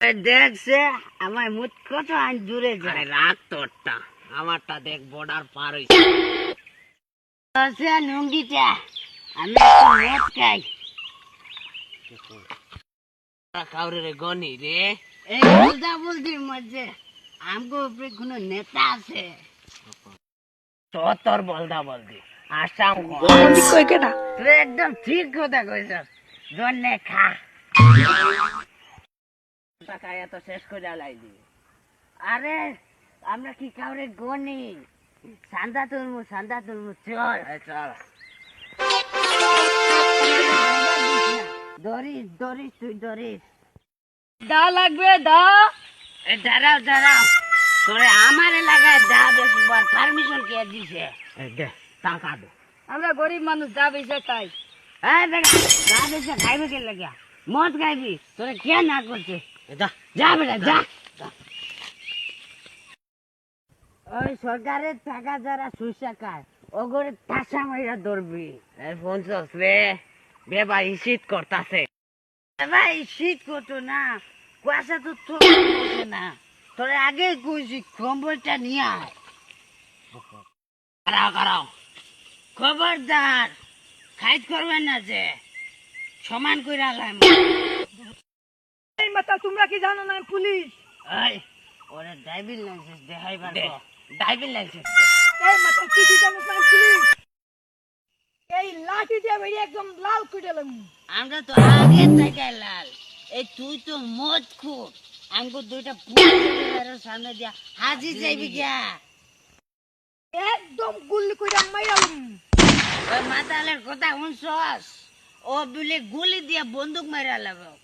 দেখছে আমার মুখ কত আইন জুড়ে আরে যায় রাগ তোরটা, আমারটা দেখ বর্ডার পার হইছে। লুঙ্গিটা আমি একটু মদ খাই। কাউরে রে গনি রে, এই বলদা বলদির মধ্যে আমগো উপরে কোনো নেতা আছে? তোর বলদা বলদি আসাম তুই একদম ঠিক কথা কইছস। জন্যে খা খাইয়া তো শেষ করে লাইলি। আরে আমরা কি কাউরে গনি? সান্দা তুলমু চল। চল ধরিস তুই ধরিস। দা লাগবে দা। দাঁড়াও তোরে আমার এলাকায় দা বেশবার পারমিশন কে দিছে? দে টাকা দে। আমরা গরিব মানুষ দা বেশে খাই। হ্যাঁ দেখা দা বেশে খাইবে কে লাগিয়া? মদ খাইবি তোরে কে না করছে? যা যা বেটা যা। ওই সরকারের টাকা যারা সুইসা খায় ওগরে তাসা মাইরা ধরবি। এই ফোন চস রে, বেবা শীত করতাছে। ভাই শীত করতো না, কুয়াশা তো তোর না। তোরে আগে কইছি খবরটা নিয়ে আয়। কারাও খবরদার খাইত করবেন না যে সমান কইরা আলাম। এই মাতা তোমরা কি জানো না আমি পুলিশ? ওই ওরে ড্রাইভিং লাইসেন্স দেখাই দে পারবো? Driving licence. এই মাতা তুই কি জানো না আমি পুলিশ? এই লাঠি দিয়ে বেরিয়ে একদম লাল করে দিলাম। আমরা তো আগে থেকে লাল। এই তুই তো মদ খুব আমগো দুইটা পুলিশের সামনে দিয়া হাজির যাইবি গিয়া। একদম গুলি করে মাইরালাম। ওই মাতালের কথা শুনছস? ও বলে গুলি দিয়া বন্দুক মারা লাগাও।